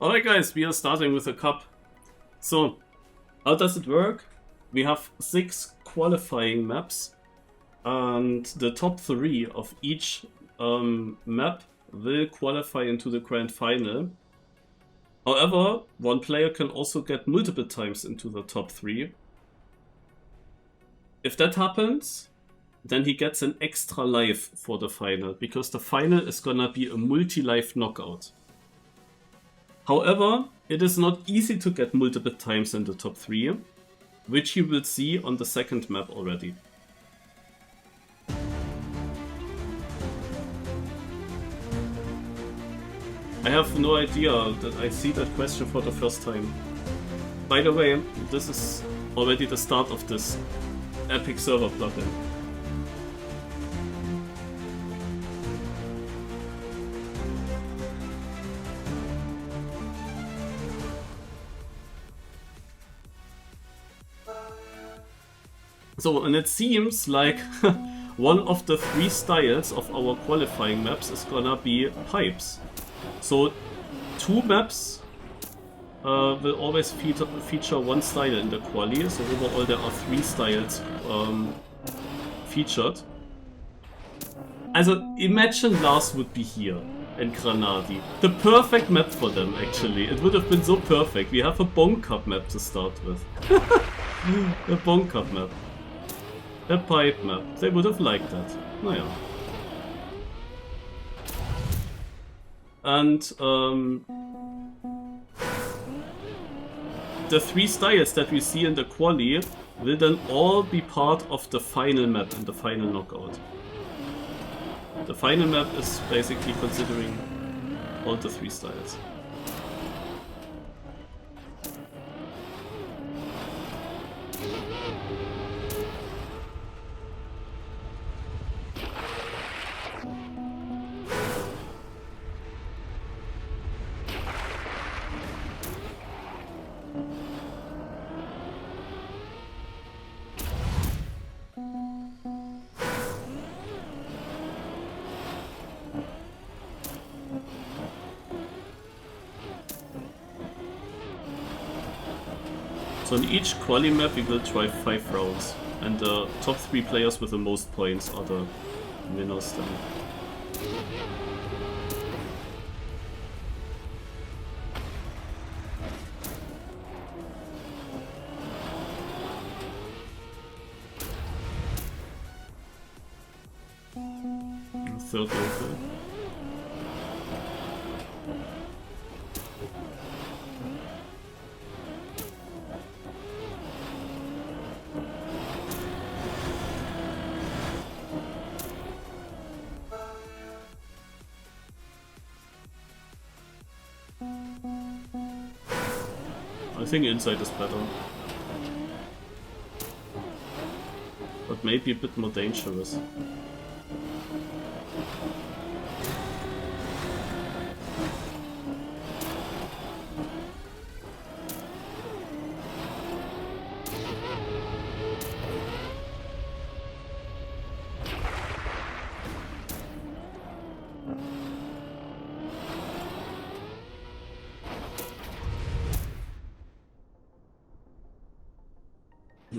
Alright guys, we are starting with a cup. So, how does it work? We have 6 qualifying maps, and the top 3 of each map will qualify into the grand final. However, one player can also get multiple times into the top 3. If that happens, then he gets an extra life for the final, because the final is gonna be a multi-life knockout. However, it is not easy to get multiple times in the top 3, which you will see on the second map already. I have no idea that I see that question for the first time. By the way, this is already the start of this epic server plugin. So, and it seems like one of the 3 styles of our qualifying maps is gonna be pipes. So, 2 maps will always feature one style in the quali, so overall there are 3 styles featured. Also, imagine Lars would be here and GranaDy. The perfect map for them, actually. It would have been so perfect. We have a Bonk Cup map to start with. A Bonk Cup map. A pipe map. They would have liked that. Naja. And the 3 styles that we see in the quali will then all be part of the final map and the final knockout. The final map is basically considering all the 3 styles. So in each quali map we will try 5 rounds, and the top 3 players with the most points are the winners then. Third local. I think inside is better, but maybe a bit more dangerous.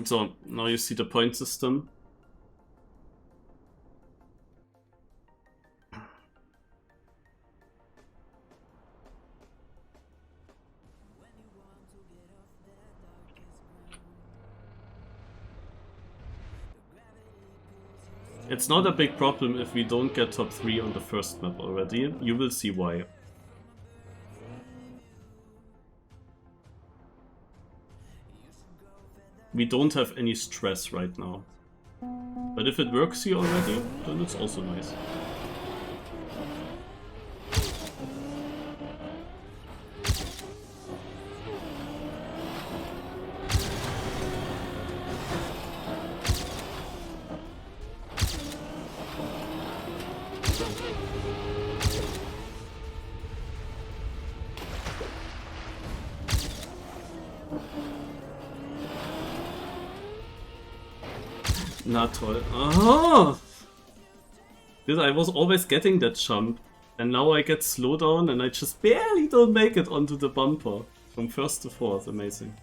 So, now you see the point system. It's not a big problem if we don't get top 3 on the first map already. You will see why. We don't have any stress right now. But if it works here already, then it's also nice. Na toll. Oh! I was always getting that jump. And now I get slowdown and I just barely don't make it onto the bumper. From first to fourth, amazing.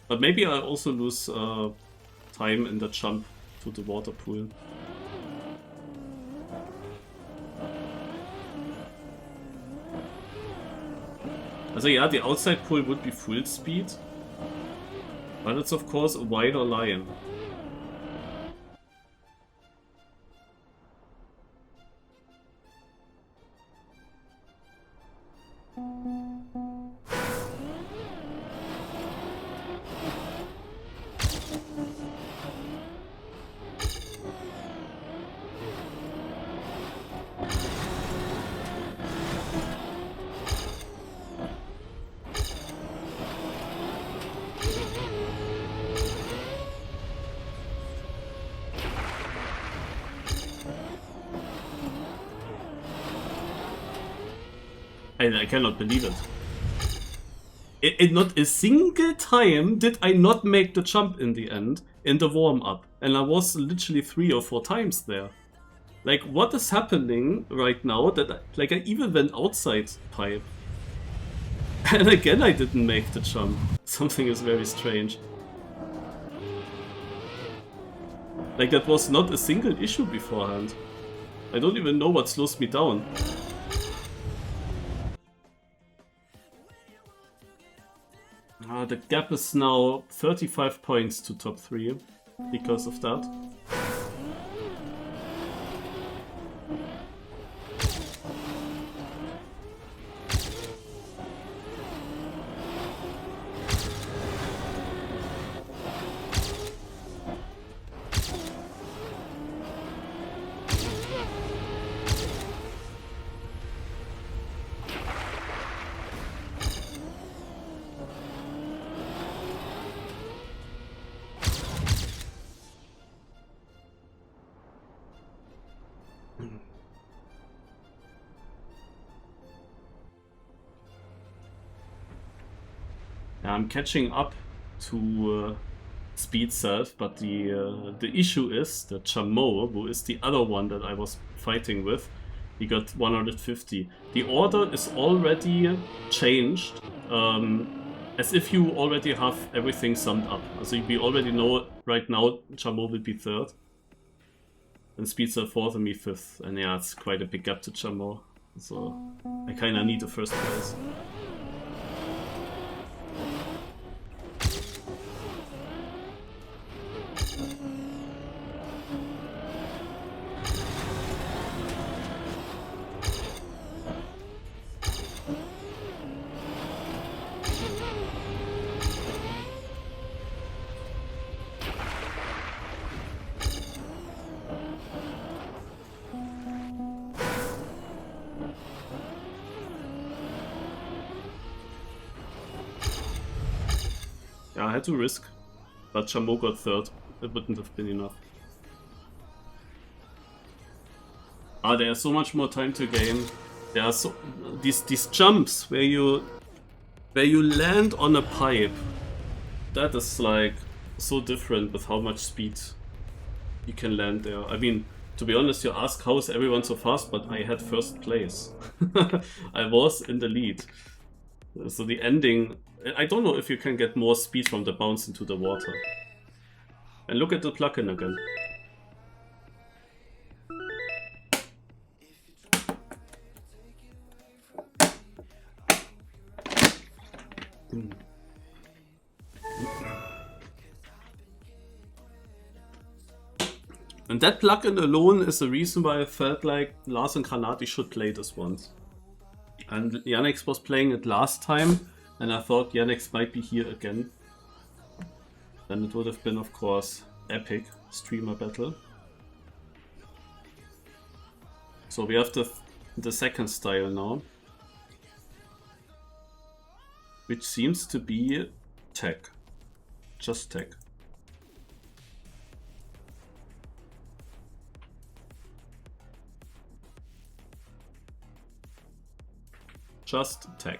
But maybe I also lose time in the jump to the water pool. Also yeah, the outside pool would be full speed. But it's of course a wider line. I cannot believe it. Not a single time did I not make the jump in the end, in the warm-up. And I was literally 3 or 4 times there. Like, what is happening right now that I even went outside pipe. And again I didn't make the jump. Something is very strange. Like, that was not a single issue beforehand. I don't even know what slows me down. The gap is now 35 points to top 3 because of that. I'm catching up to Speed Self, but the issue is that Chameau, who is the other one that I was fighting with, he got 150. The order is already changed, as if you already have everything summed up. So we already know right now Chameau will be 3rd, and Speed Self 4th and me 5th. And yeah, it's quite a big gap to Chameau, so I kinda need the 1st place. I had to risk, but Chameau got 3rd. It wouldn't have been enough. There's so much more time to gain. There are so these jumps where you land on a pipe. That is like so different with how much speed you can land there. I mean, to be honest, you ask how is everyone so fast, but I had 1st place. I was in the lead. So the ending, I don't know if you can get more speed from the bounce into the water. And look at the plug-in again. And that plug-in alone is the reason why I felt like Lars and GranaDy should play this once. And Yannick was playing it last time, and I thought Yannick might be here again. Then it would have been, of course, epic streamer battle. So we have the second style now, which seems to be tech. Just tech. Just tech.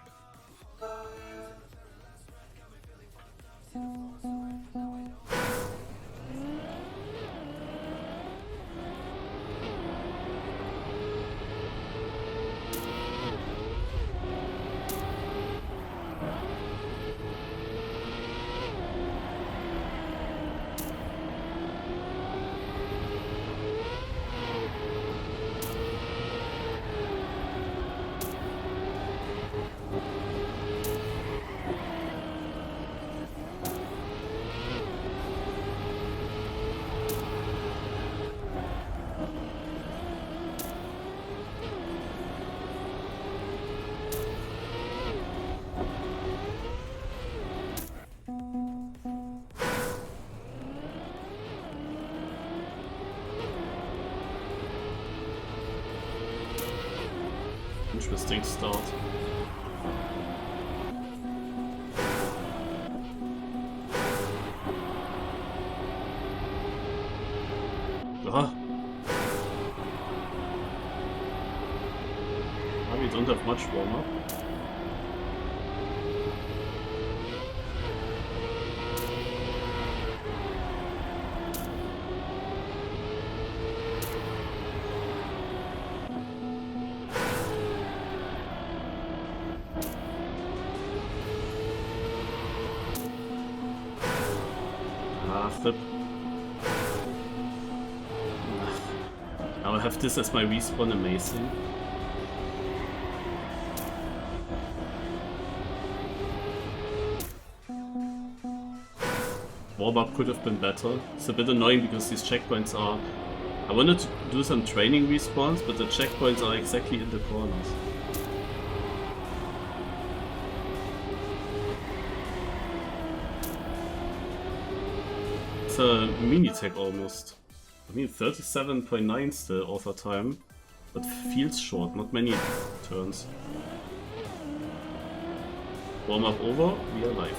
interesting start. Ah. We don't have much warm-up. Flip. I'll have this as my respawn, amazing. Warm-up could have been better. It's a bit annoying because these checkpoints are... I wanted to do some training respawns, but the checkpoints are exactly in the corners. It's a mini-tech almost. I mean, 37.9 still author time, but feels short, not many turns. Warm-up over, we are live.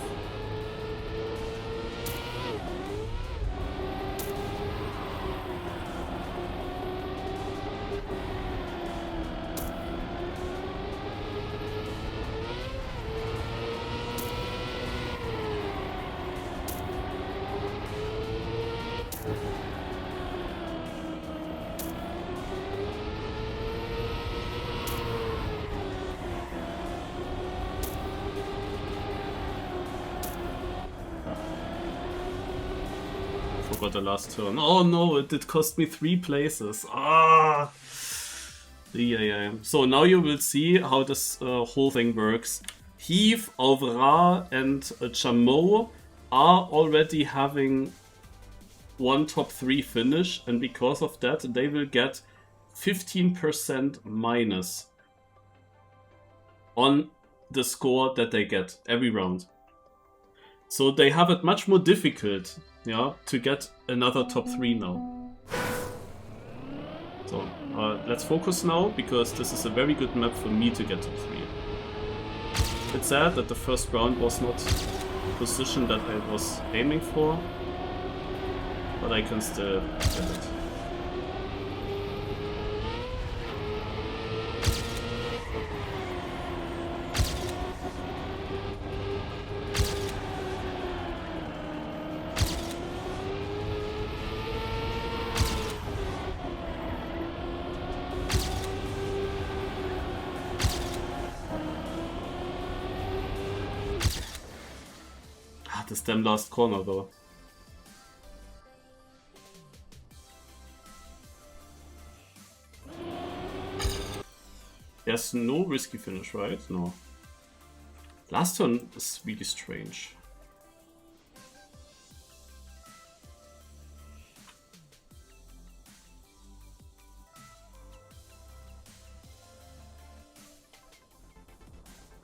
Forgot the last turn. Oh no, it did cost me 3 places. Ah! Yeah. So now you will see how this whole thing works. Heath, Auvra and Chameau are already having one top 3 finish, and because of that they will get 15% minus on the score that they get every round. So they have it much more difficult, yeah, to get another top 3 now. So let's focus now, because this is a very good map for me to get top 3. It's sad that the first round was not the position that I was aiming for, but I can still get it. This damn last corner though. There's no risky finish, right? No. Last turn is really strange.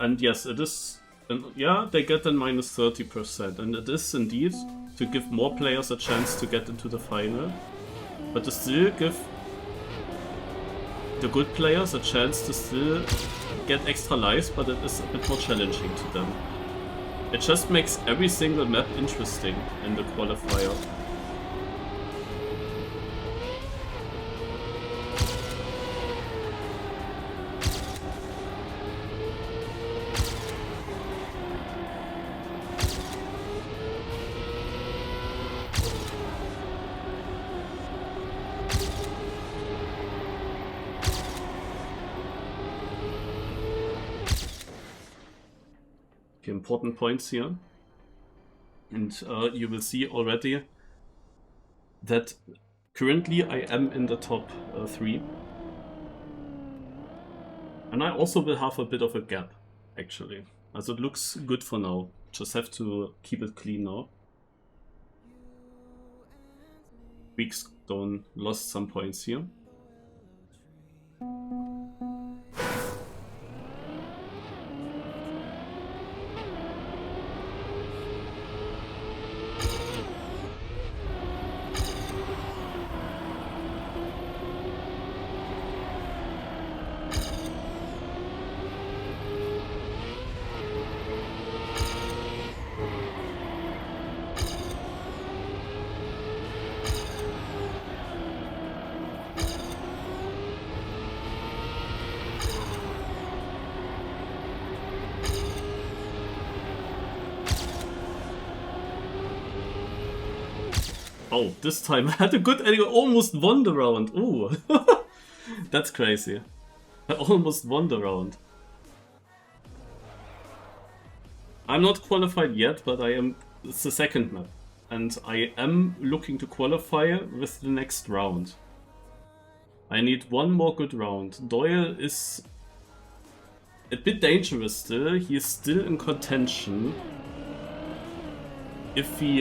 And yes, it is. And yeah, they get then minus 30%, and it is indeed to give more players a chance to get into the final, but to still give the good players a chance to still get extra lives, but it is a bit more challenging to them. It just makes every single map interesting in the qualifier. Important points here, and you will see already that currently I am in the top 3, and I also will have a bit of a gap actually, as it looks good for now. Just have to keep it clean now. Weakstone lost some points here. Oh, this time I had a good ending. I almost won the round. Ooh. That's crazy. I almost won the round. I'm not qualified yet, but I am. It's the second map. And I am looking to qualify with the next round. I need one more good round. Doyle is a bit dangerous still. He is still in contention. If he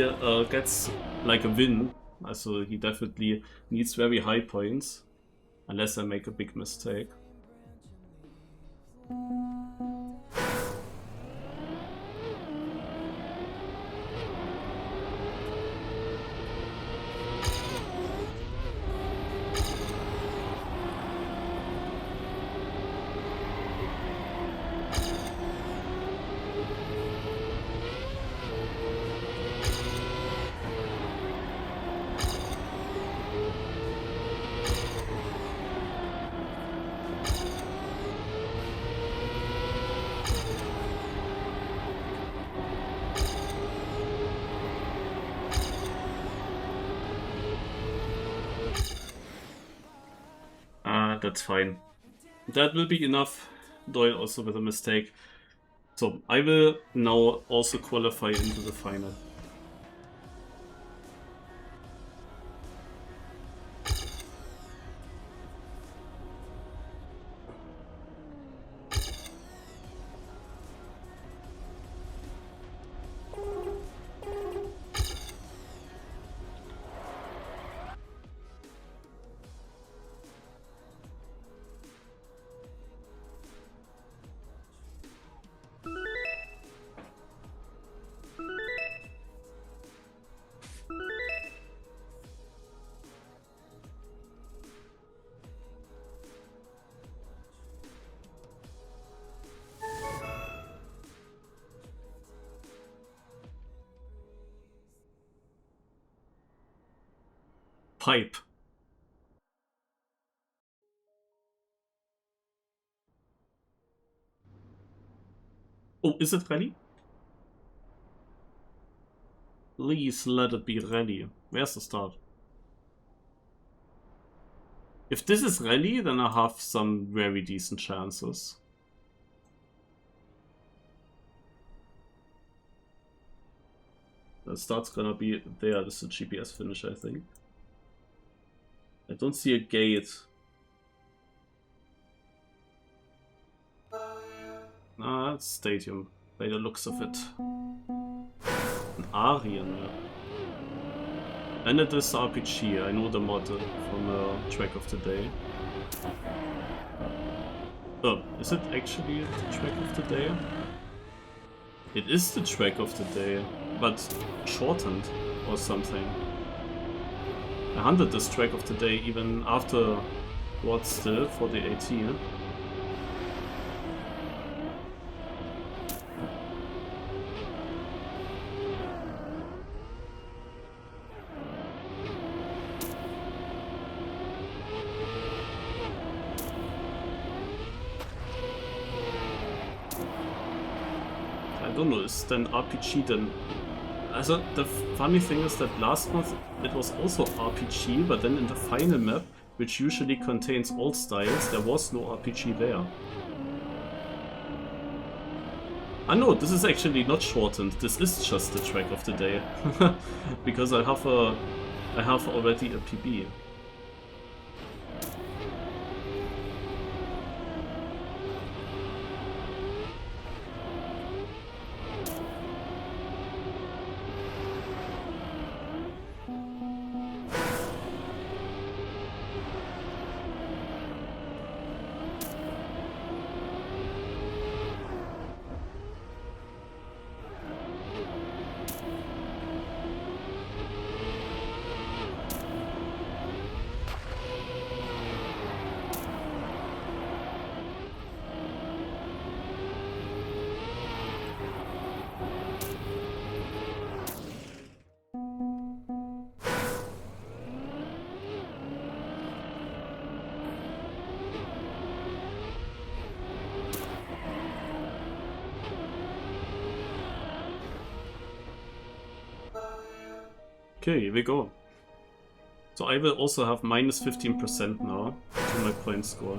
gets like a win, so he definitely needs very high points. Unless I make a big mistake. That's fine. That will be enough. Doyle also with a mistake. So I will now also qualify into the final. Pipe. Oh, is it ready? Please let it be ready. Where's the start? If this is ready, then I have some very decent chances. The start's gonna be there. This is a GPS finish, I think. I don't see a gate. Ah, it's stadium, by the looks of it. An Arien map. And it is RPG, I know the mod from Track of the Day. Oh, is it actually the Track of the Day? It is the Track of the Day, but shortened or something. I hunted this Track of the Day even afterwards still for the AT. I don't know, is then RPG then... Also, the funny thing is that last month it was also RPG, but then in the final map, which usually contains all styles, there was no RPG there. Ah no, this is actually not shortened, this is just the Track of the Day. Because I have already a PB. Okay, here we go. So I will also have minus 15% now to my point score.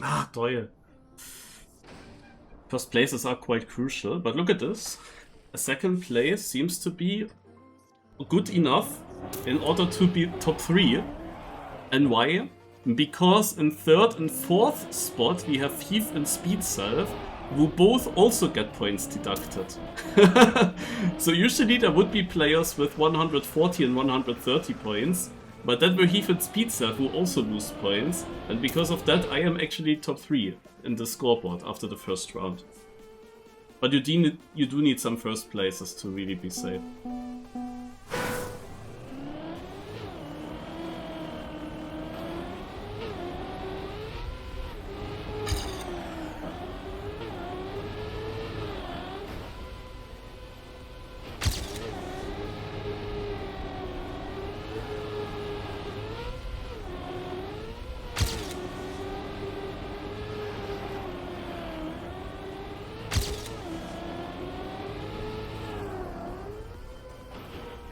Ah, toll. First places are quite crucial, but look at this. A second place seems to be good enough in order to be top 3. And why? Because in third and fourth spot we have Thief and Speed Self, who both also get points deducted. So usually there would be players with 140 and 130 points, but that were Thief and Speed Self who also lose points, and because of that I am actually top 3 in the scoreboard after the first round. But you do need some first places to really be safe.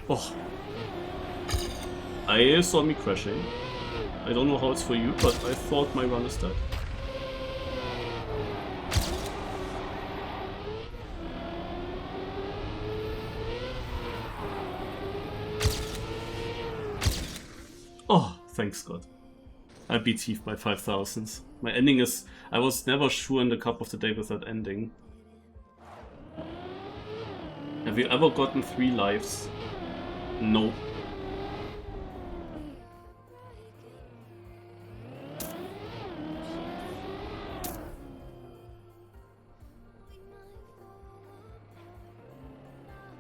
Oh, I saw me crashing. I don't know how it's for you, but I thought my run is dead. Oh, thanks God. I beat Thief by 5,000. My ending is... I was never sure in the Cup of the Day with that ending. Have you ever gotten 3 lives? No.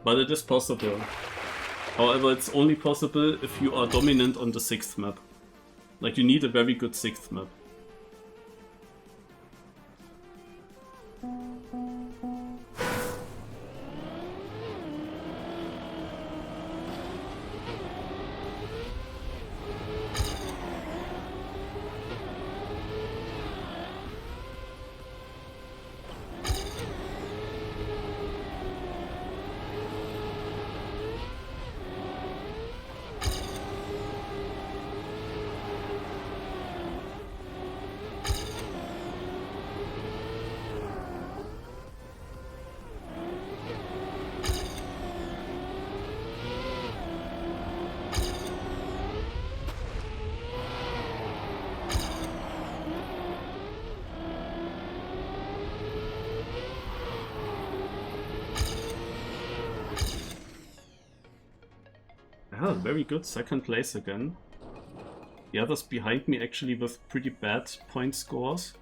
But it is possible. However, it's only possible if you are dominant on the 6th map. Like, you need a very good 6th map. Ah, very good, 2nd place again. The others behind me actually with pretty bad point scores.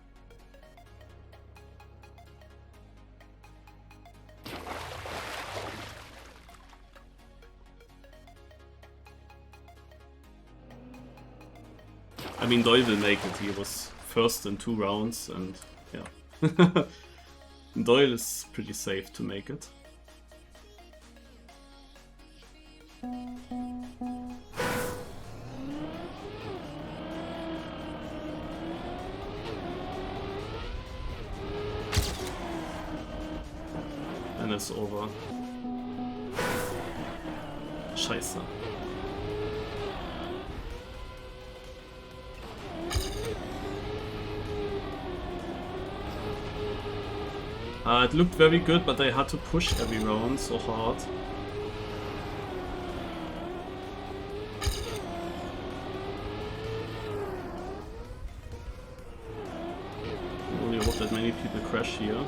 I mean, Doyle will make it. He was first in 2 rounds and yeah. Doyle is pretty safe to make it. And it's over. Scheiße. It looked very good, but I had to push every round so hard. I only hope that many people crash here.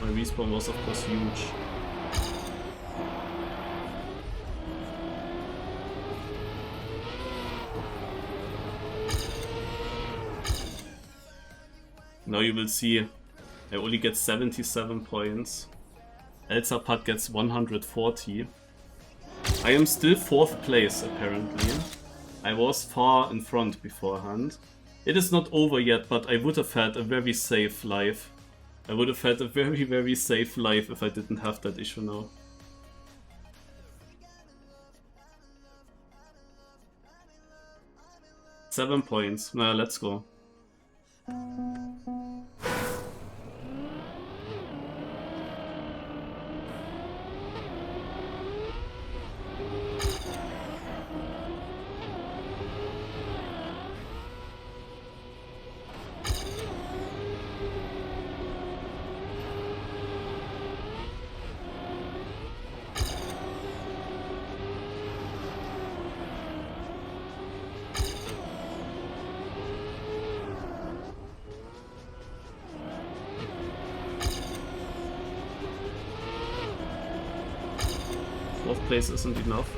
My respawn was of course huge. Now you will see I only get 77 points. Elzapad gets 140. I am still 4th place apparently. I was far in front beforehand. It is not over yet, but I would have had a very safe life. I would have had a very, very safe life if I didn't have that issue now. Seven points. Nah, let's go. Fourth place isn't enough.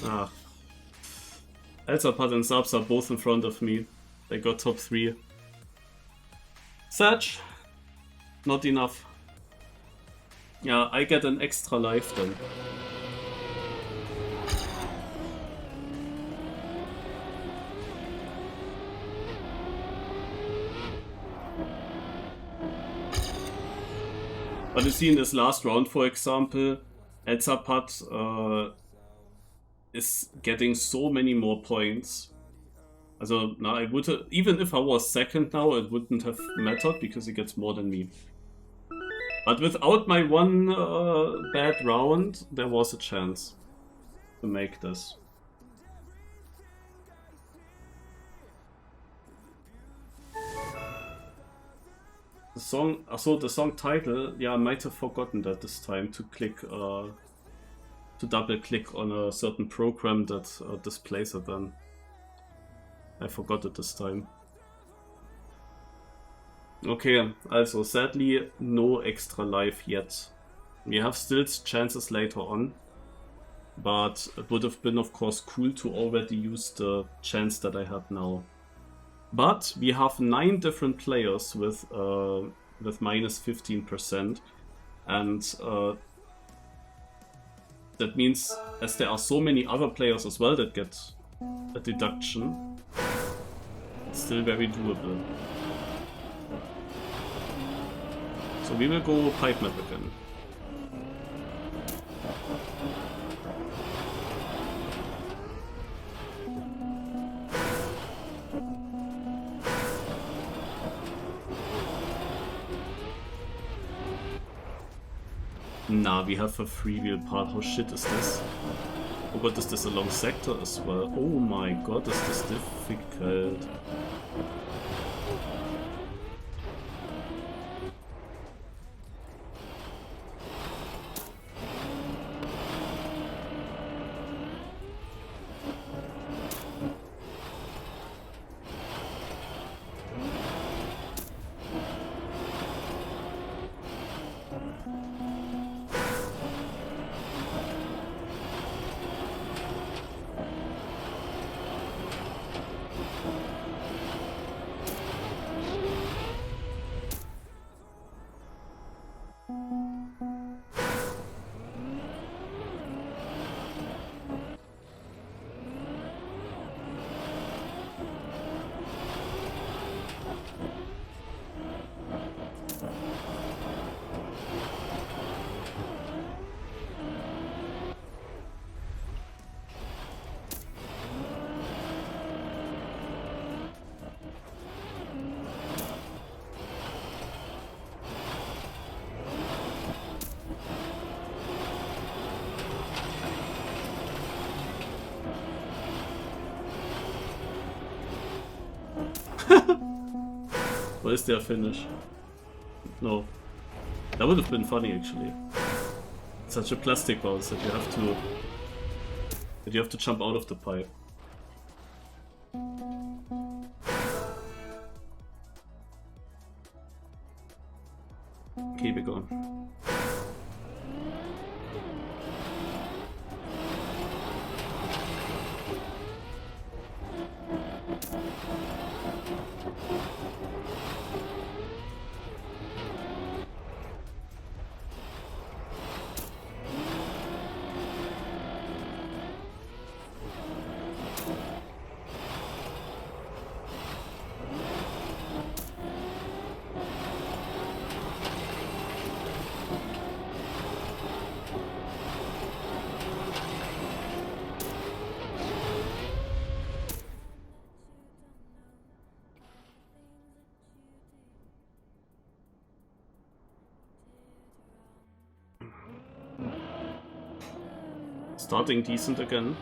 Ah. Elzapad and Subs are both in front of me. They got top 3. Satch. Not enough. Yeah, I get an extra life then. But you see in this last round, for example, Elzapad is getting so many more points. Also, now I would even if I was second now, it wouldn't have mattered because he gets more than me. But without my one bad round, there was a chance to make this. The song, so the song title, yeah, I might have forgotten that this time to click, to double click on a certain program that displays it then. I forgot it this time. Okay, also sadly no extra life yet. We have still chances later on, but it would have been of course cool to already use the chance that I have now. But we have 9 different players with minus 15%, and that means as there are so many other players as well that get a deduction, it's still very doable. So we will go pipe map again. Nah, we have a freewheel part. How shit is this? Oh god, is this a long sector as well? Oh my god, is this difficult? Where is their finish? No. That would have been funny actually. Such a plastic bounce that you have to jump out of the pipe. Okay, we're gone. Starting decent again.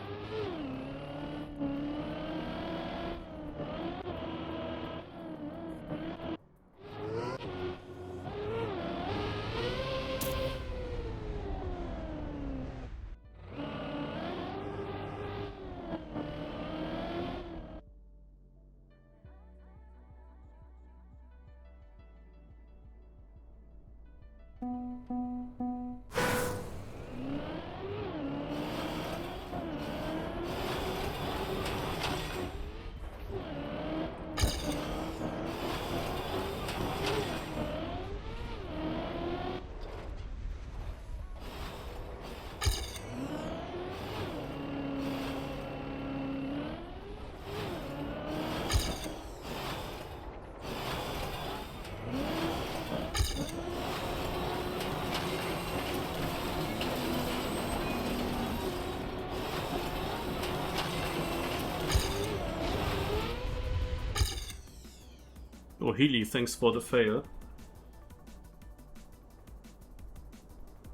Oh, Healy, thanks for the fail.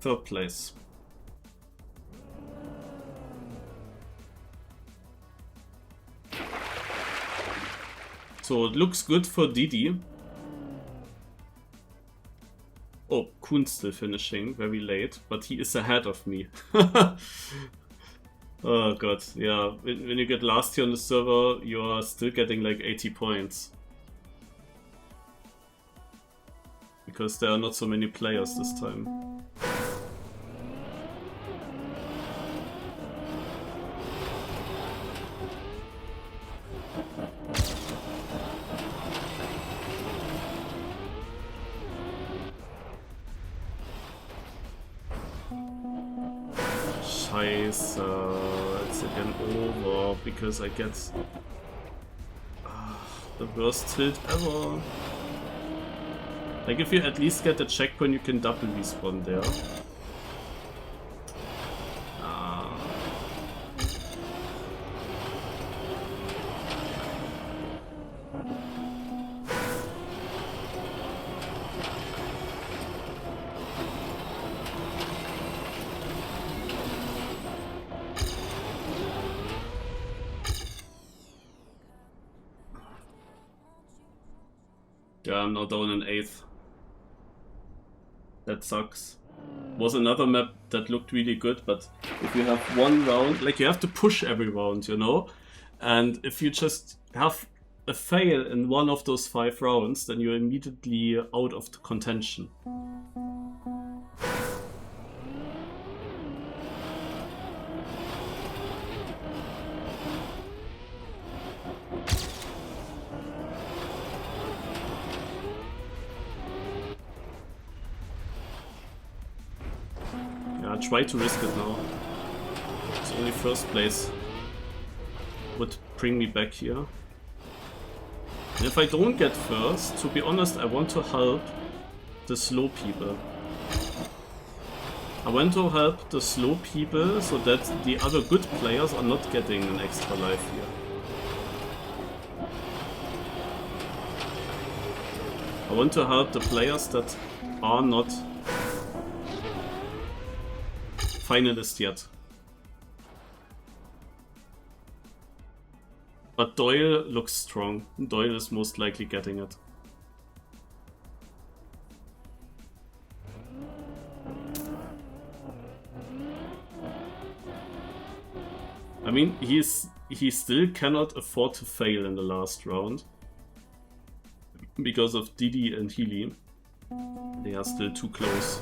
Third place. So it looks good for Didi. Oh, Kuhn's still finishing very late, but he is ahead of me. Oh god, yeah. When you get last here on the server, you are still getting like 80 points. Because there are not so many players this time. Scheiße, it's again over because I get the worst tilt ever. Like, if you at least get a checkpoint, you can double respawn there. Yeah, I'm now down in 8th. That sucks. Was another map that looked really good, but if you have one round, like, you have to push every round, you know? And if you just have a fail in one of those 5 rounds, then you're immediately out of the contention. Try to risk it now. It's only first place would bring me back here. And if I don't get first, to be honest, I want to help the slow people. I want to help the slow people so that the other good players are not getting an extra life here. I want to help the players that are not finalist yet. But Doyle looks strong. Doyle is most likely getting it. I mean, he still cannot afford to fail in the last round. Because of Didi and Healy. They are still too close.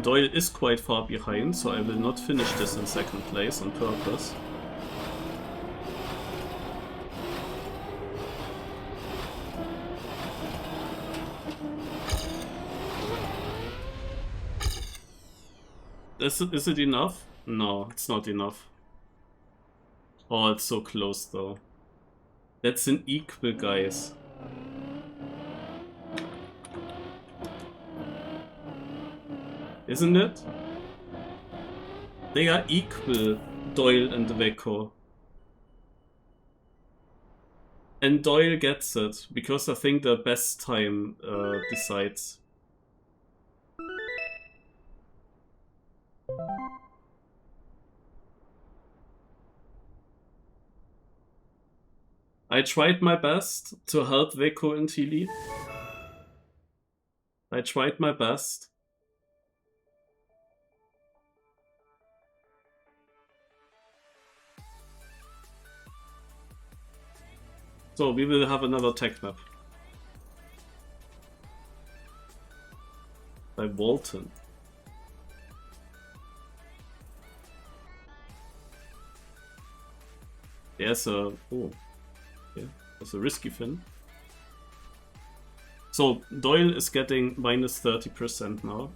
Doyle is quite far behind, so I will not finish this in second place on purpose. Is it enough? No, it's not enough. Oh, it's so close though. That's an equal, guys. Isn't it? They are equal, Doyle and Veko. And Doyle gets it, because I think the best time decides. I tried my best to help Veko and Tilly. I tried my best. So we will have another tech map. By Walton. There's a... oh. Okay. That's a risky fin. So Doyle is getting minus 30% now.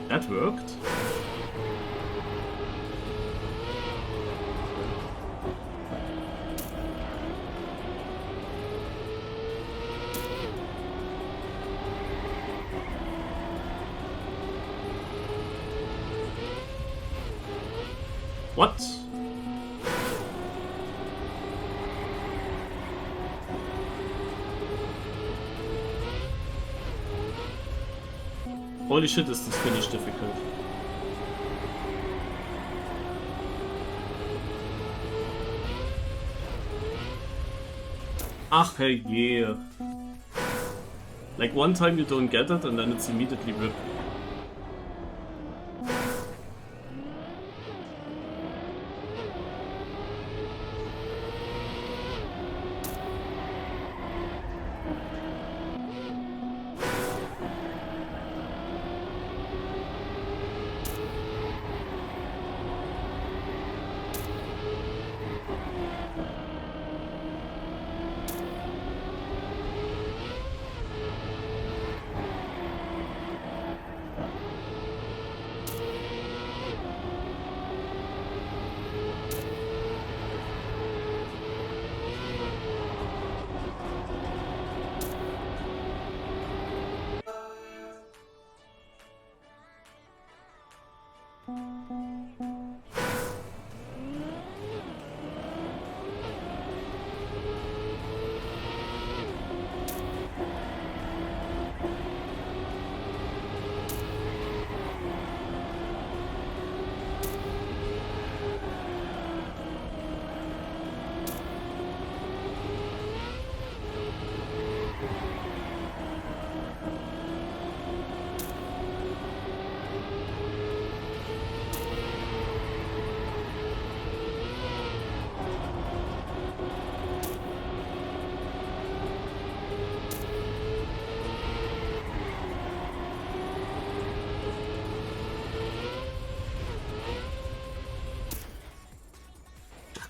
That worked. What? Holy shit, is this finish difficult. Ach, hey, yeah. Like one time you don't get it and then it's immediately ripped.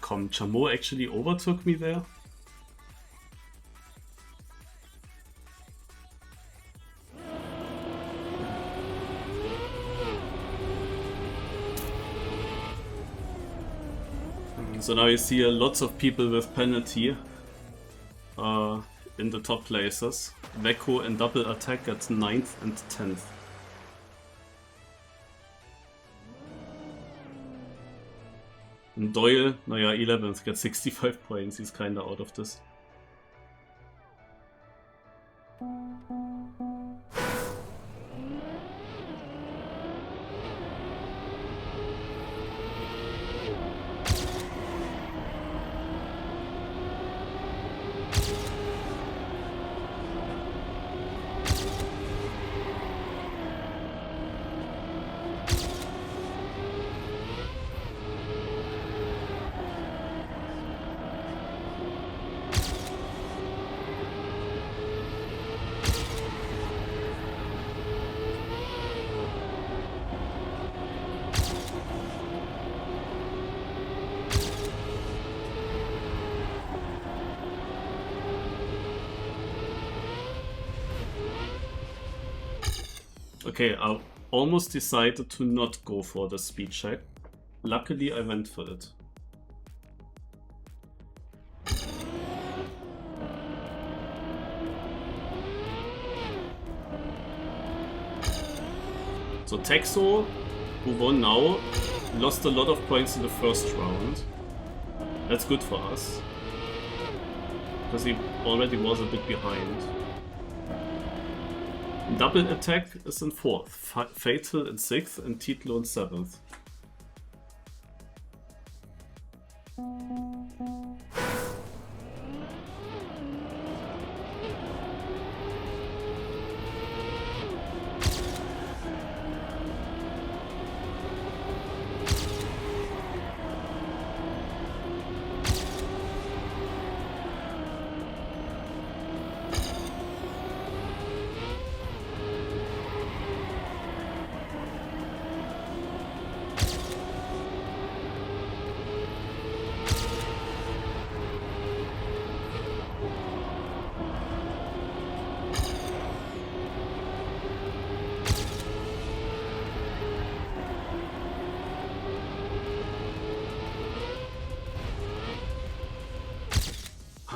Come, Chamo actually overtook me there? So now you see lots of people with penalty in the top places. Veko and double attack at 9th and 10th. And Doyle, naja, 11th, gets 65 points, he's kinda out of this. Okay, I almost decided to not go for the speed check. Luckily, I went for it. So Texo, who won now, lost a lot of points in the first round. That's good for us, because he already was a bit behind. Double Attack is in 4th, Fatal in 6th, and Titlo in 7th.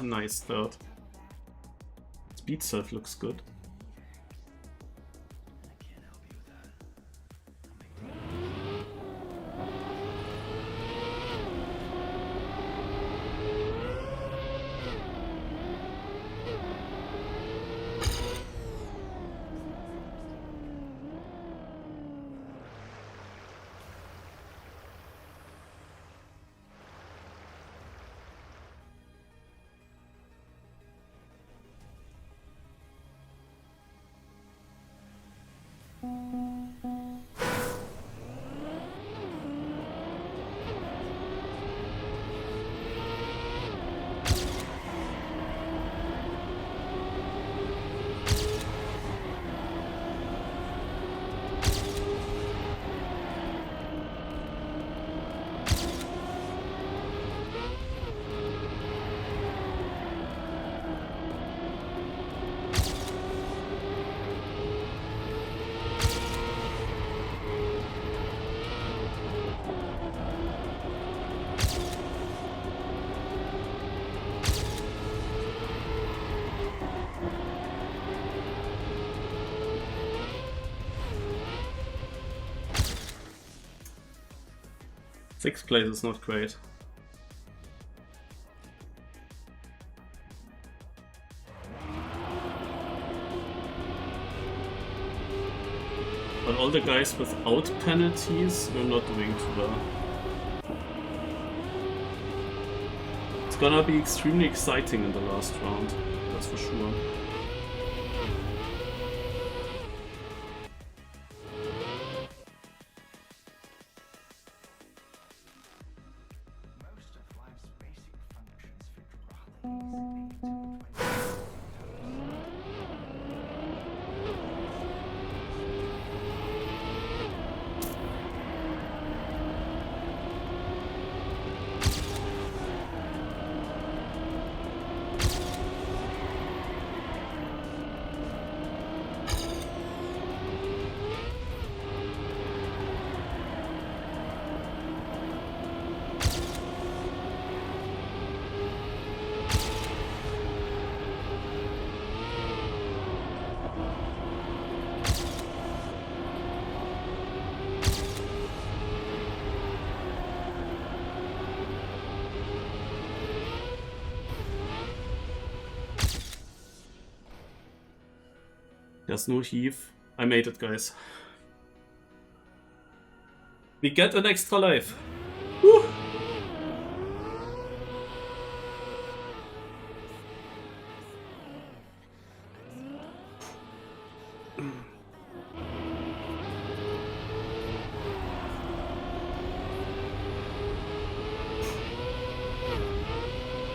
Nice third. Speed surf looks good. Sixth place is not great. But all the guys without penalties were not doing too well. It's gonna be extremely exciting in the last round, that's for sure. There's no heave. I made it, guys. We get an extra life. Woo!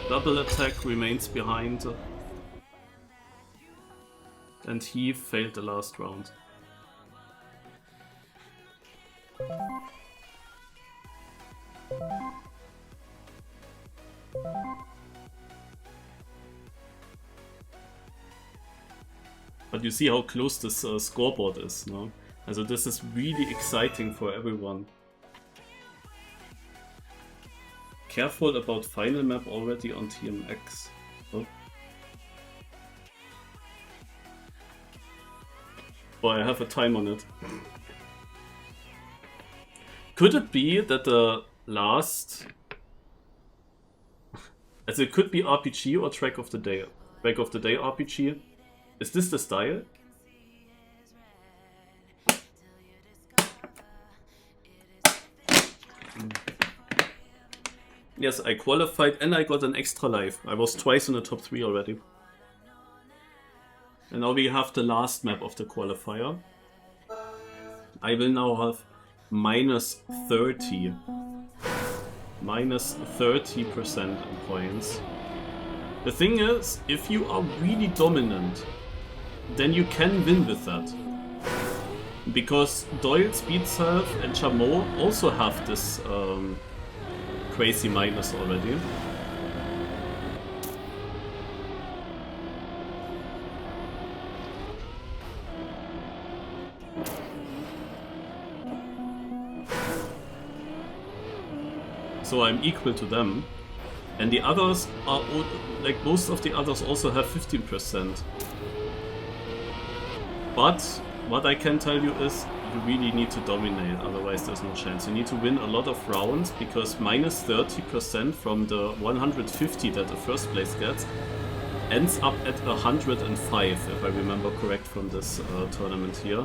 Double attack remains behind. And he failed the last round. But you see how close this scoreboard is, no? Also this is really exciting for everyone. Careful about final map already on TMX. Oh. Boy, I have a time on it. Could it be that the last... As it could be RPG or Track of the Day. Track of the Day RPG. Is this the style? Yes, I qualified and I got an extra life. I was twice in the top 3 already. And now we have the last map of the qualifier. I will now have minus 30. Minus 30% in points. The thing is, if you are really dominant, then you can win with that. Because Doyle, Speed Self and Chameau also have this crazy minus already. So I'm equal to them. And the others are, like most of the others also have 15%. But what I can tell you is you really need to dominate, otherwise there's no chance. You need to win a lot of rounds, because minus 30% from the 150 that the first place gets ends up at 105, if I remember correct from this tournament here.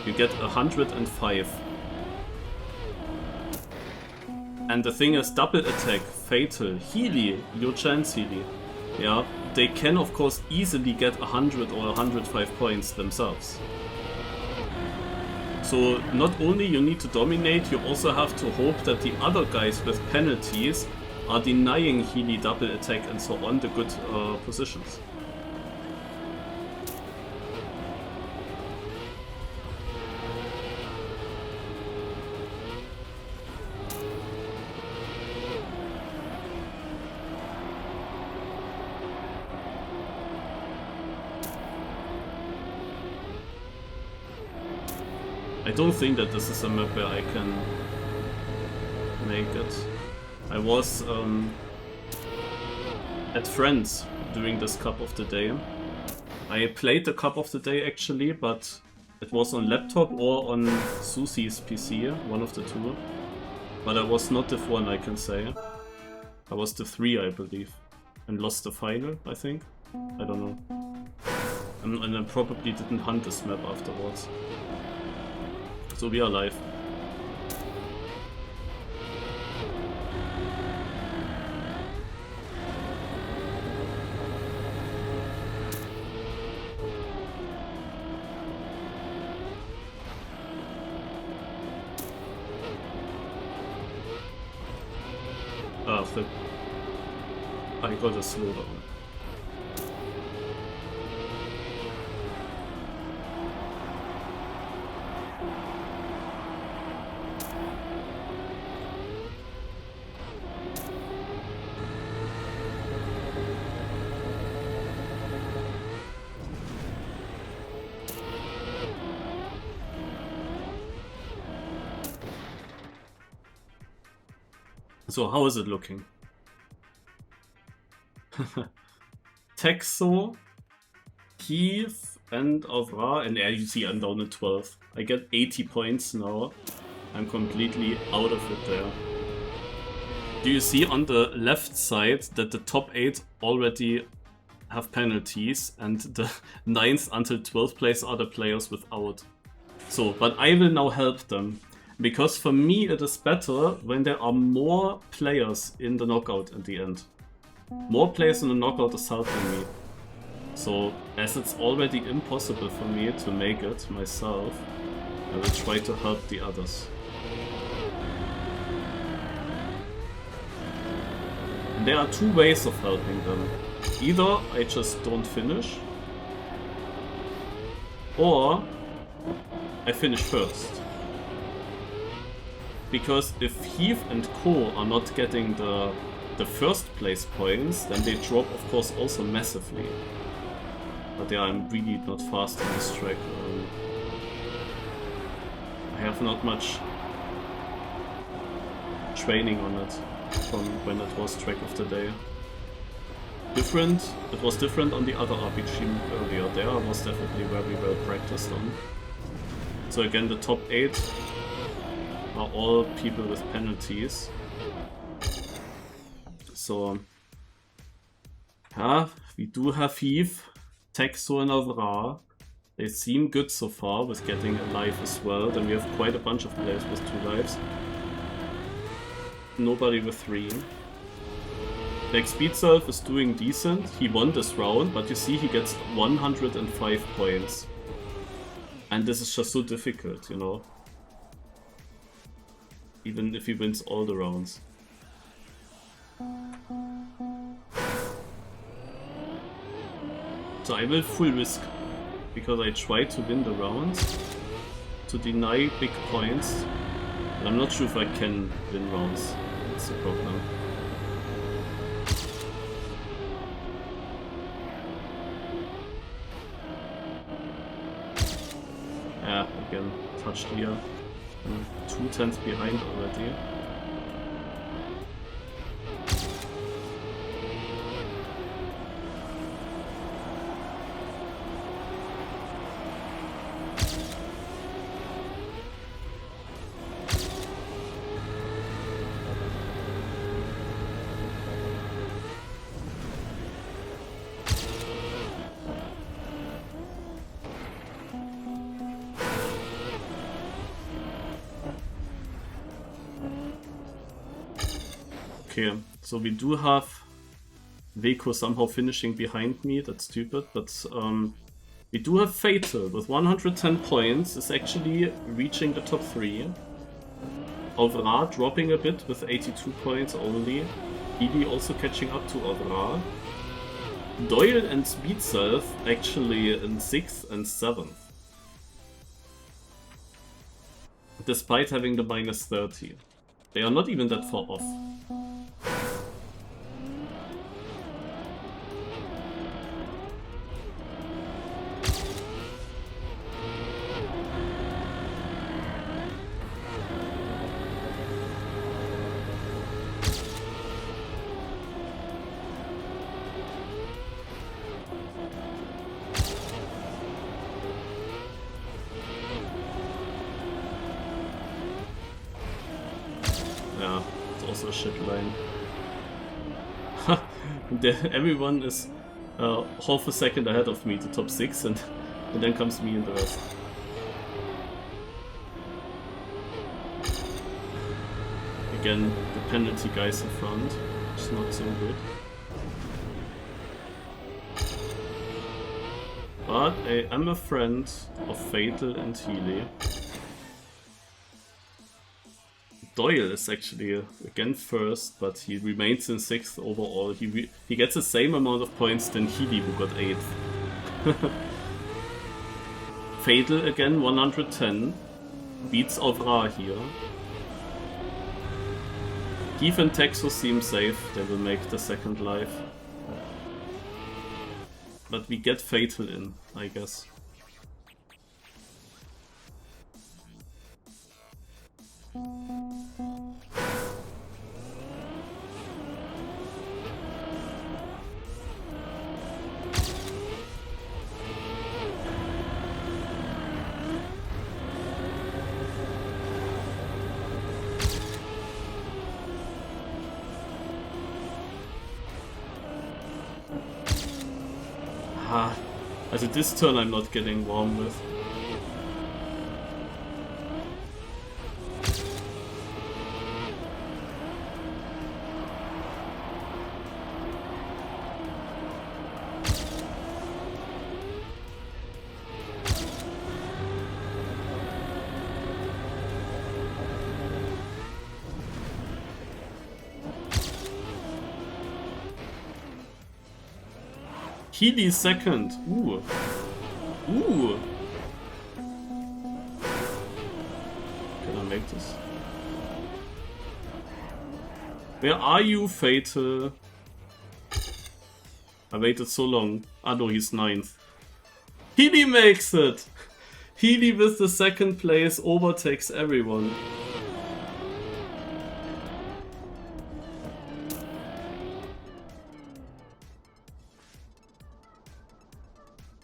You get 105. And the thing is, double attack, fatal, Healy, your chance Healy. Yeah, they can of course easily get 100 or 105 points themselves. So not only you need to dominate, you also have to hope that the other guys with penalties are denying Healy double attack and so on the good positions. I don't think that this is a map where I can make it. I was at Friends during this Cup of the Day. I played the Cup of the Day actually, but it was on laptop or on Susie's PC, one of the two. But I was not Div 1, I can say. I was Div 3, I believe. And lost the final, I think. I don't know. And I probably didn't hunt this map afterwards. So we are live. Ah, flip. I got a slowdown. So how is it looking? Texo, Keith, and Avra, and you see I'm down at 12. I get 80 points now. I'm completely out of it there. Do you see on the left side that the top 8 already have penalties and the 9th until 12th place are the players without? So, but I will now help them. Because for me it is better when there are more players in the knockout at the end. More players in the knockout is helping me. So, as it's already impossible for me to make it myself, I will try to help the others. And there are two ways of helping them. Either I just don't finish, or I finish first. Because if Heath and Co are not getting the first place points, then they drop of course also massively. But yeah, I'm really not fast on this track. have not much training on it from when it was track of the day. It was different on the other RPG earlier. There I was definitely very well practiced on. So again, the top 8 are all people with penalties. So, yeah, we do have Heath, Texo and Avra. They seem good so far with getting a life as well. Then we have quite a bunch of players with 2 lives. Nobody with 3. Like Speedself is doing decent. He won this round, but you see he gets 105 points. And this is just so difficult, you know. Even if he wins all the rounds. So I will full risk, because I try to win the rounds, to deny big points. But I'm not sure if I can win rounds. That's the problem. Yeah, again, touched here. I'm 2 tenths behind already. Okay, so we do have Veko somehow finishing behind me, that's stupid, but we do have Fatal with 110 points, is actually reaching the top 3. Avra dropping a bit with 82 points only. Edie also catching up to Avra. Doyle and Speedself actually in 6th and 7th. Despite having the minus 30. They are not even that far off. Yeah, it's also a shit line. Everyone is half a second ahead of me to top 6 and then comes me and the rest. Again, the penalty guys in front, which is not so good. But I am a friend of Fatal and Healy. Doyle is actually again first, but he remains in 6th overall. He gets the same amount of points than Healy, who got 8th. Fatal again 110, beats Avra here. Heath and Texo seem safe, they will make the second life. But we get Fatal in, I guess. Also this turn I'm not getting warm with. Healy second. Ooh. Ooh. Can I make this? Where are you, Fatal? I waited so long. Ah no, he's 9th. Healy makes it! Healy with the second place overtakes everyone.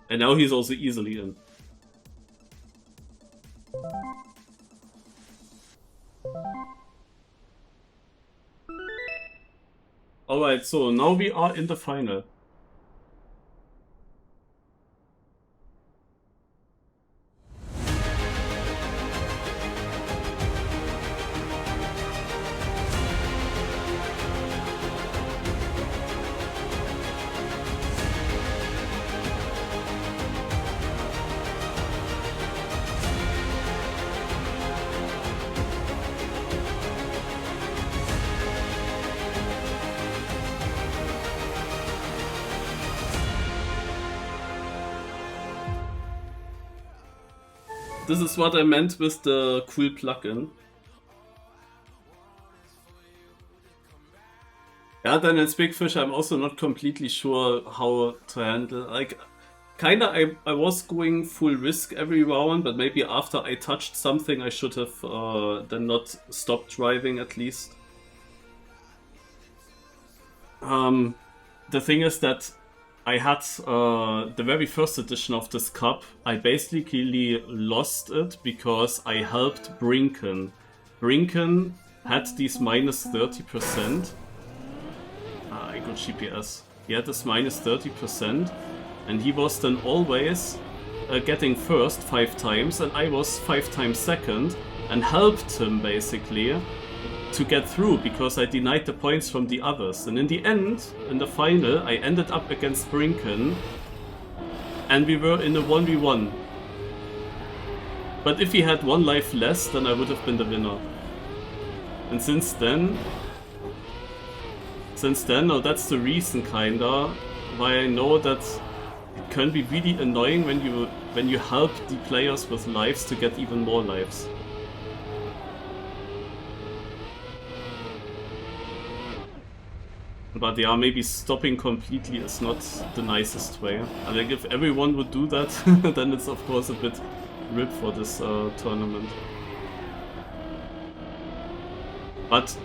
And now he's also easily in. Alright, so now we are in the final. This is what I meant with the cool plugin. Yeah, then it's Big Fish, I'm also not completely sure how to handle. Like, kinda I was going full risk every round, but maybe after I touched something I should have then not stopped driving at least. The thing is that I had the very first edition of this cup. I basically lost it because I helped Brinken. Brinken had these minus 30%. I got GPS. He had this minus 30%, and he was then always getting first 5 times, and I was 5 times second, and helped him basically to get through because I denied the points from the others. And in the end, in the final, I ended up against Brinken and we were in a 1v1. But if he had 1 life less, then I would have been the winner. And since then, oh, that's the reason kinda why I know that it can be really annoying when you help the players with lives to get even more lives. But yeah, maybe stopping completely is not the nicest way. I think if everyone would do that, then it's of course a bit rip for this tournament. But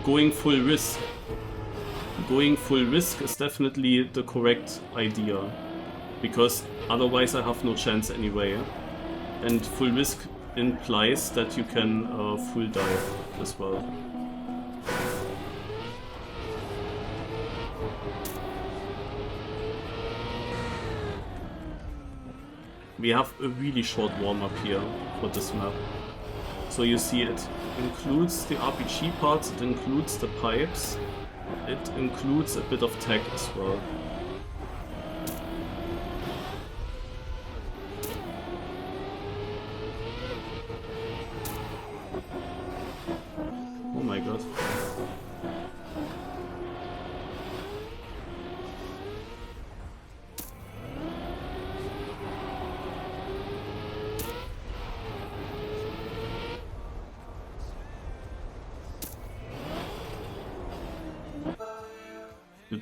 going full risk is definitely the correct idea. Because otherwise I have no chance anyway. And full risk implies that you can full dive as well. We have a really short warm-up here for this map. So you see it includes the RPG parts, it includes the pipes, it includes a bit of tech as well. Oh my god.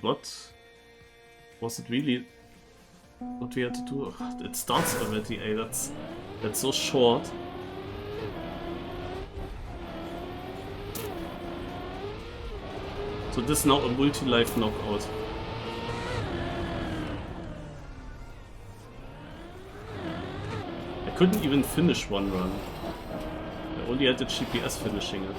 What? Was it really what we had to do? It starts already, eh? That's so short. So this is now a multi-life knockout. I couldn't even finish one run. I only had the GPS finishing it.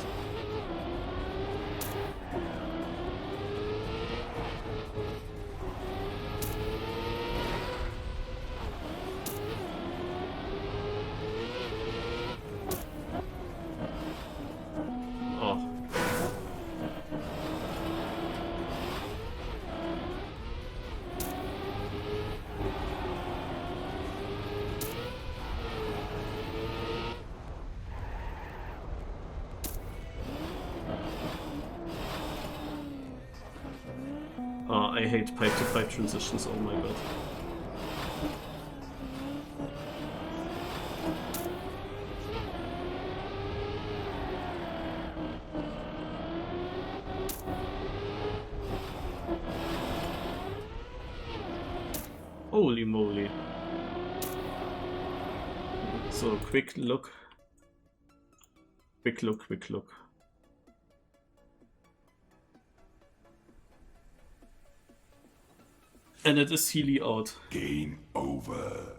I hate pipe-to-pipe transitions, oh my god. Holy moly. So quick look. Quick look. And it is Healy out. Game over.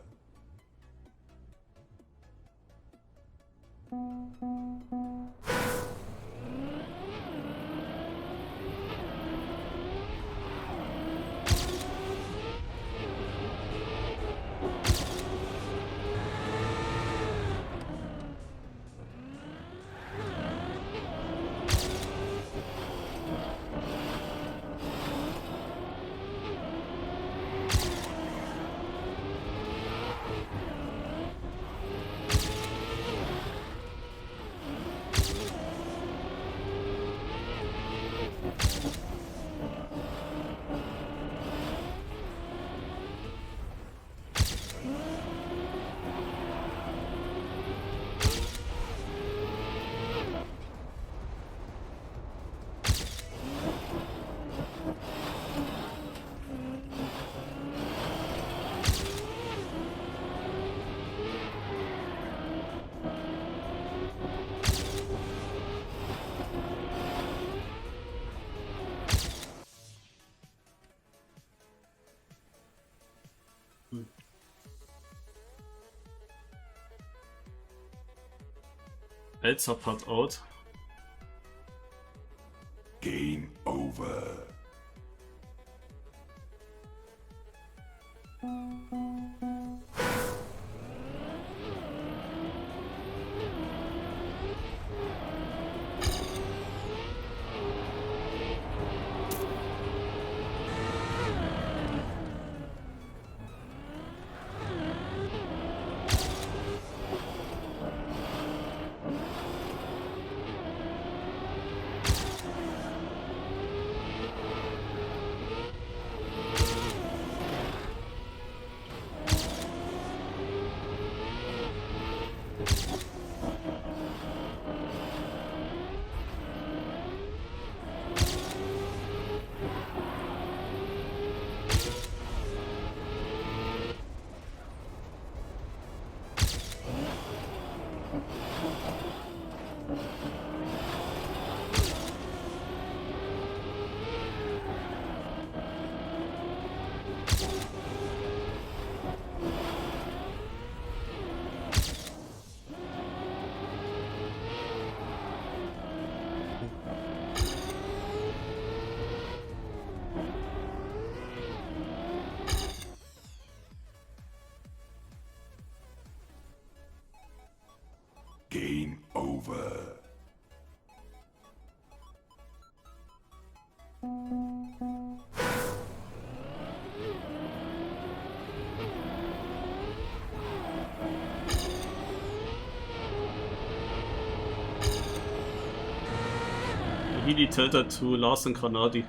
Elzapad out. Game over. Game over. Healy tilted to Lars GranaDy.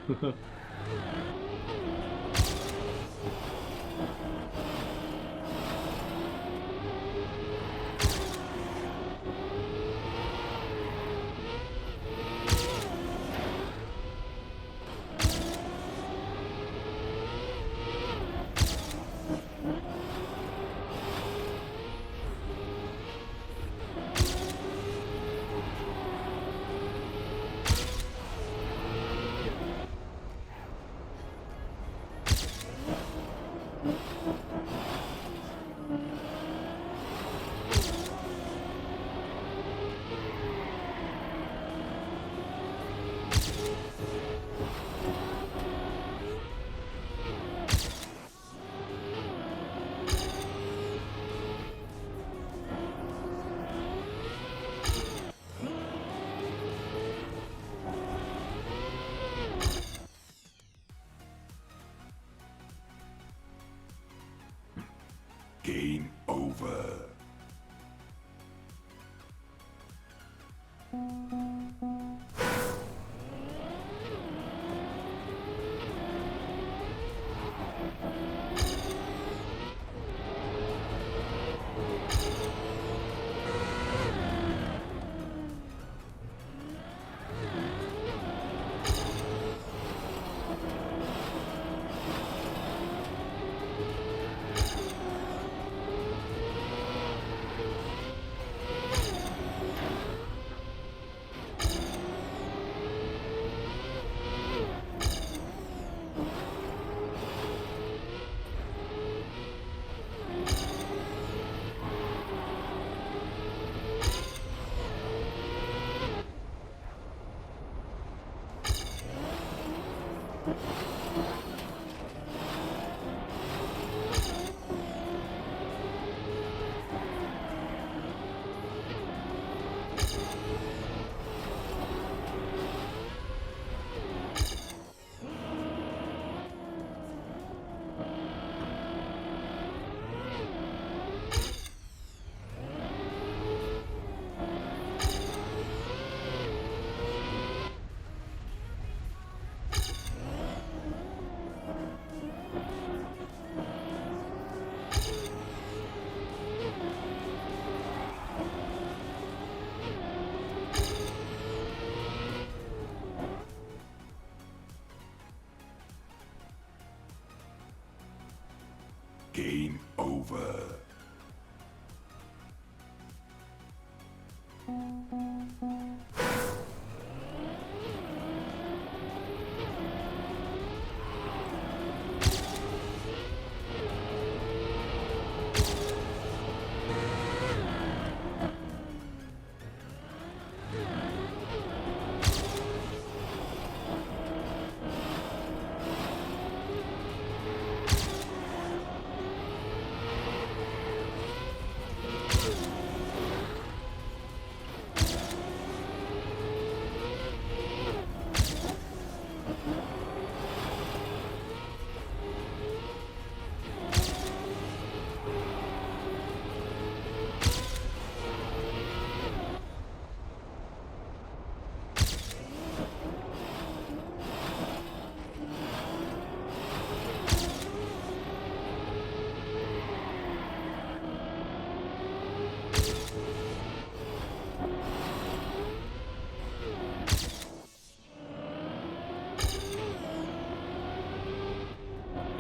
Game over.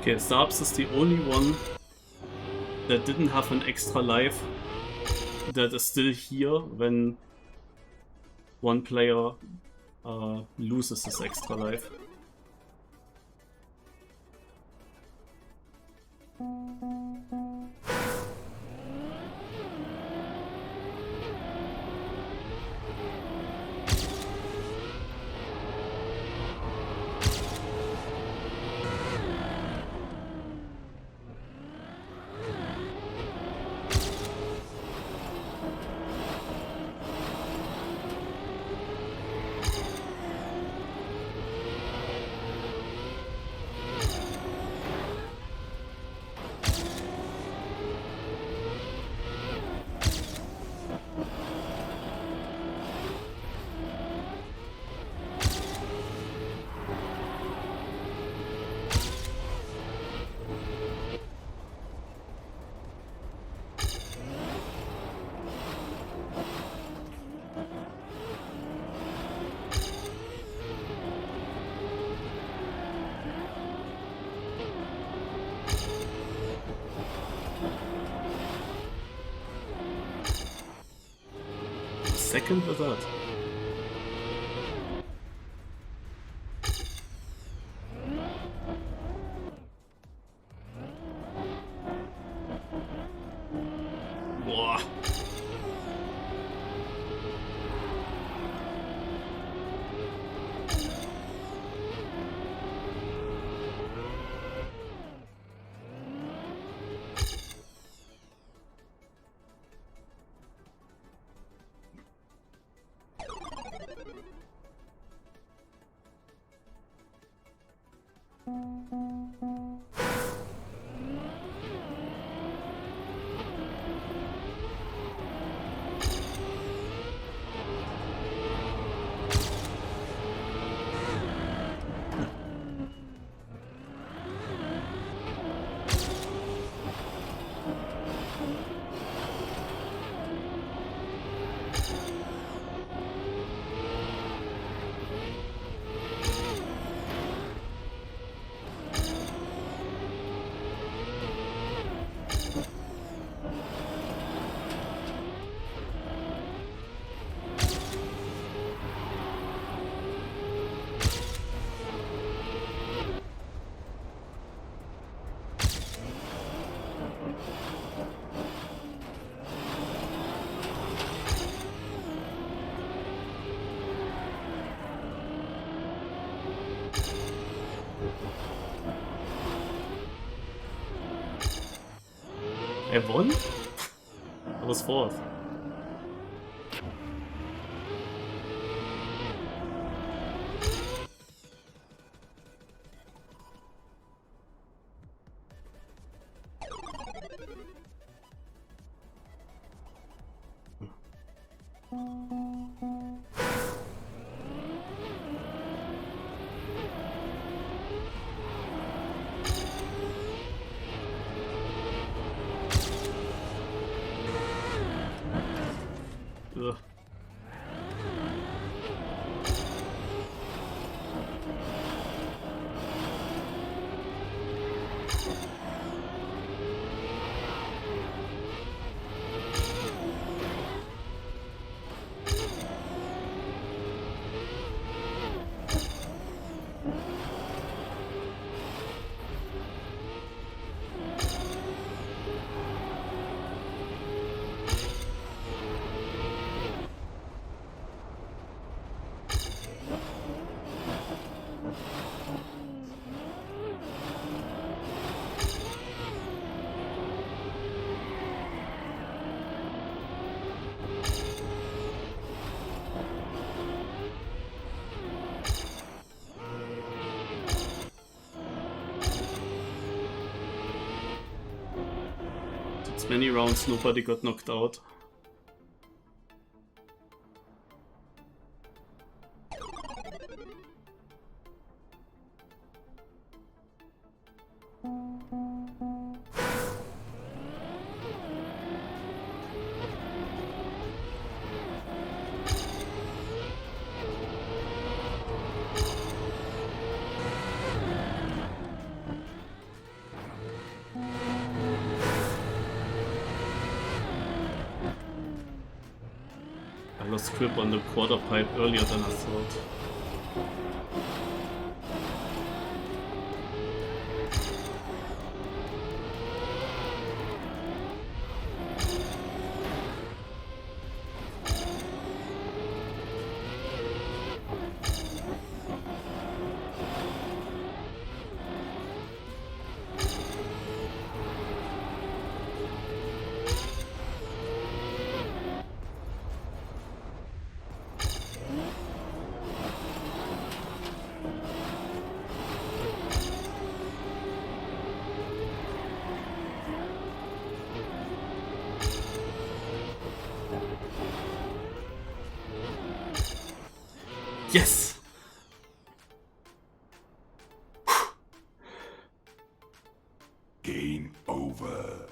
Okay, Sabs is the only one that didn't have an extra life that is still here when one player loses his extra life. Second with that. Boah. I won? I was fourth. Ugh. It's many rounds, nobody got knocked out. I lost grip on the quarter pipe earlier than I thought. Yes! Game over.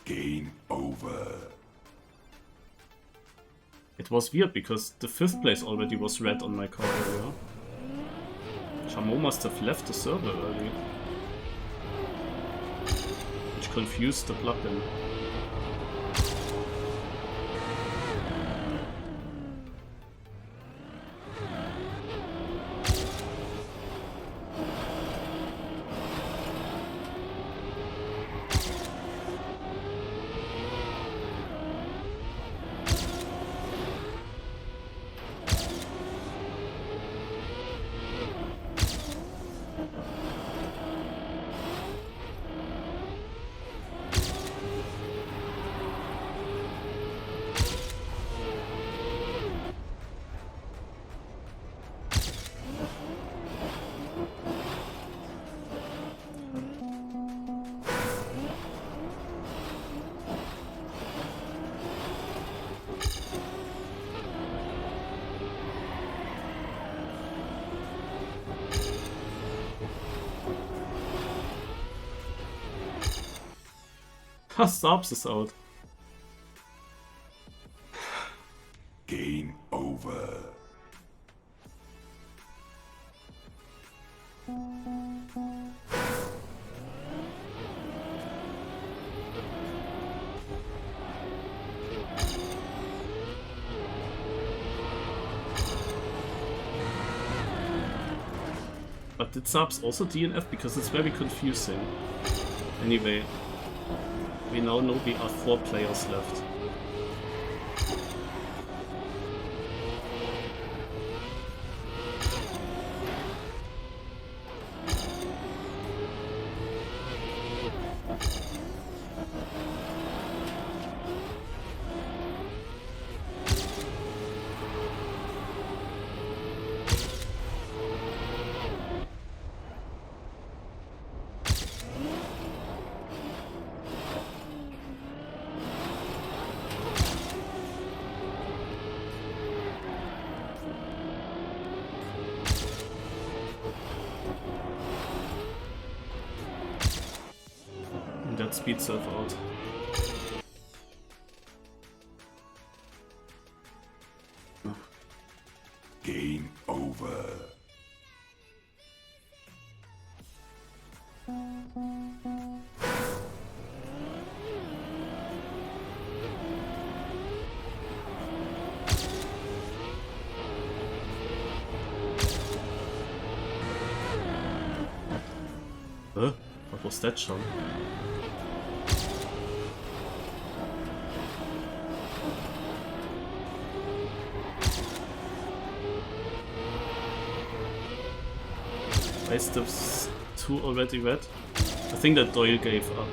Game over. It was weird because the 5th place already was red on my card area. Chamo must have left the server early, which confused the plugin. Subs is out. Game over. But did subs also DNF? Because it's very confusing. Anyway, we now know we are 4 players left. That speeds self out. Game over. Huh? What was that shot? Is the 2 already red? I think that Doyle gave up.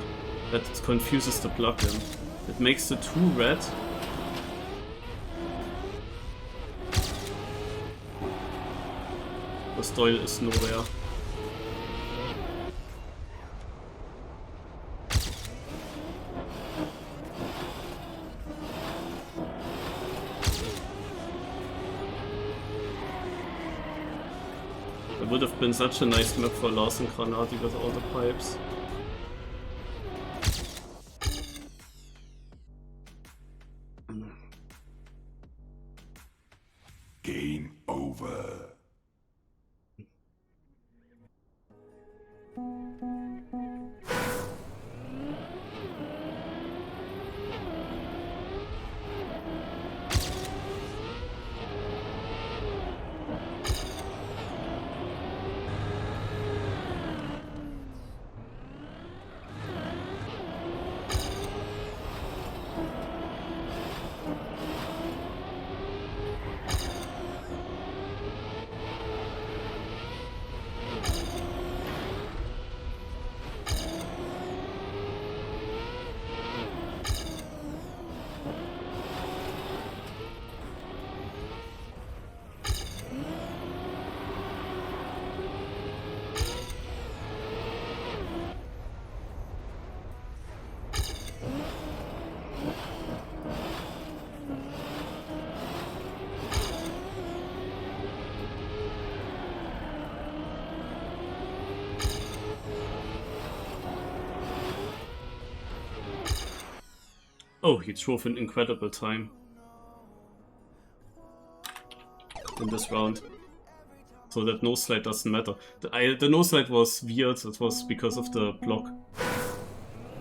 That confuses the plugin. It makes the 2 red. Because Doyle is nowhere. It would have been such a nice map for Lars GranaDy with all the pipes. Game over. Oh, he drove an incredible time in this round. So that no slide doesn't matter. The no slide was weird, it was because of the block.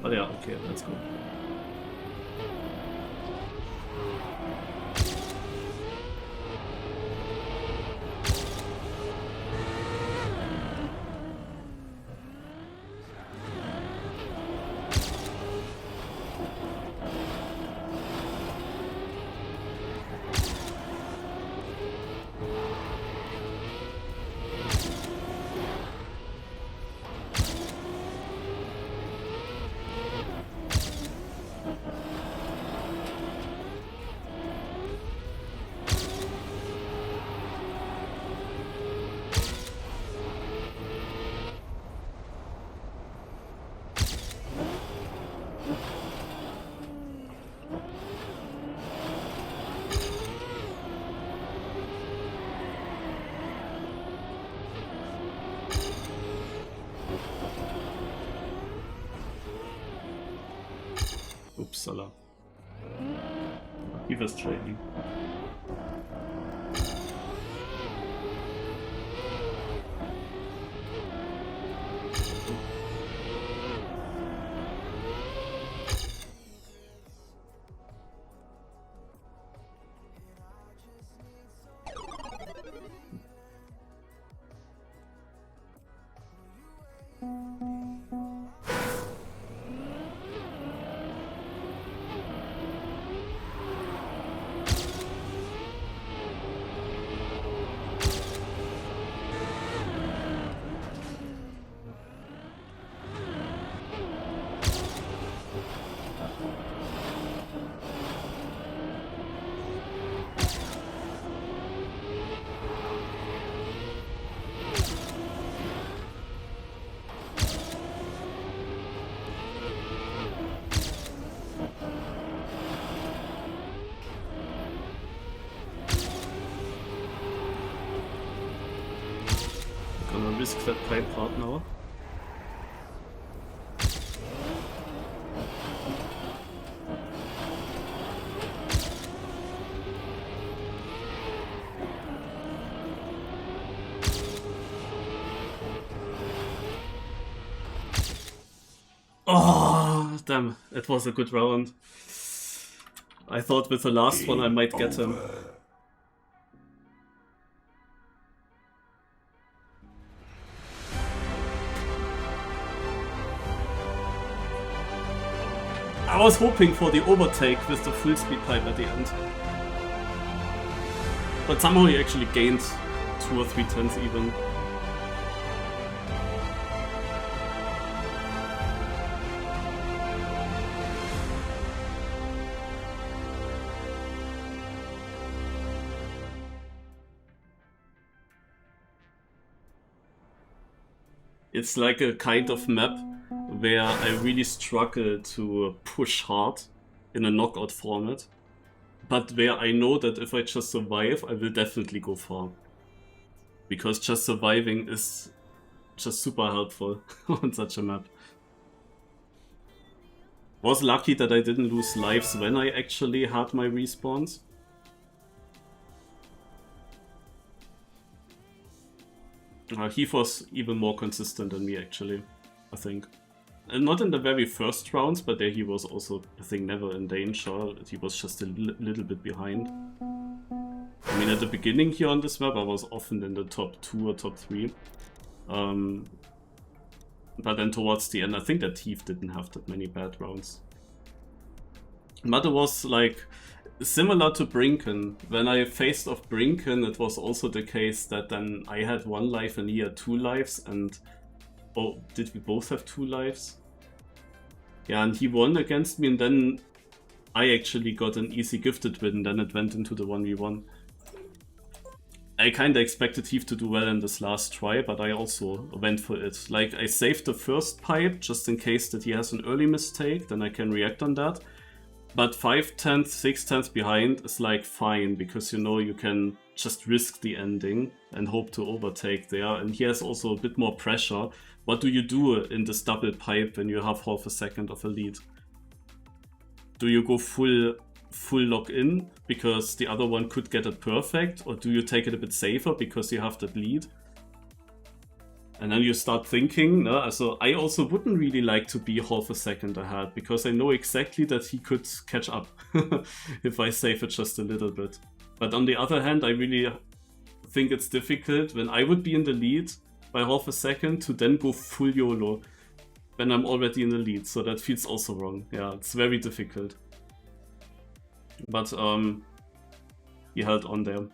But yeah, okay, let's go. Uppsala. He was training. Gonna risk that pipe part now. Oh, damn, it was a good round. I thought with the last one I might get him. I was hoping for the overtake with the full speed pipe at the end. But somehow he actually gained 2 or 3 tenths even. It's like a kind of map where I really struggle to push hard in a knockout format, but where I know that if I just survive, I will definitely go far. Because just surviving is just super helpful on such a map. Was lucky that I didn't lose lives when I actually had my respawns. He was even more consistent than me actually, I think. And not in the very first rounds, but there he was also, I think, never in danger. He was just a little bit behind. I mean, at the beginning here on this map, I was often in the top 2 or top 3. But then towards the end, I think that Thief didn't have that many bad rounds. But it was like similar to Brinken. When I faced off Brinken, it was also the case that then I had 1 life and he had 2 lives, and oh, did we both have 2 lives? Yeah, and he won against me, and then I actually got an easy gifted win, then it went into the 1v1. I kinda expected Thief to do well in this last try, but I also went for it. Like, I saved the first pipe, just in case that he has an early mistake, then I can react on that. But 5 tenths, 6 tenths behind is like fine, because you know you can just risk the ending and hope to overtake there. And he has also a bit more pressure. What do you do in this double pipe when you have half a second of a lead? Do you go full lock in because the other one could get it perfect, or do you take it a bit safer because you have that lead? And then you start thinking, no? So I also wouldn't really like to be half a second ahead, because I know exactly that he could catch up if I save it just a little bit. But on the other hand, I really think it's difficult when I would be in the lead by half a second to then go full YOLO when I'm already in the lead. So that feels also wrong. Yeah, it's very difficult. But he held on there.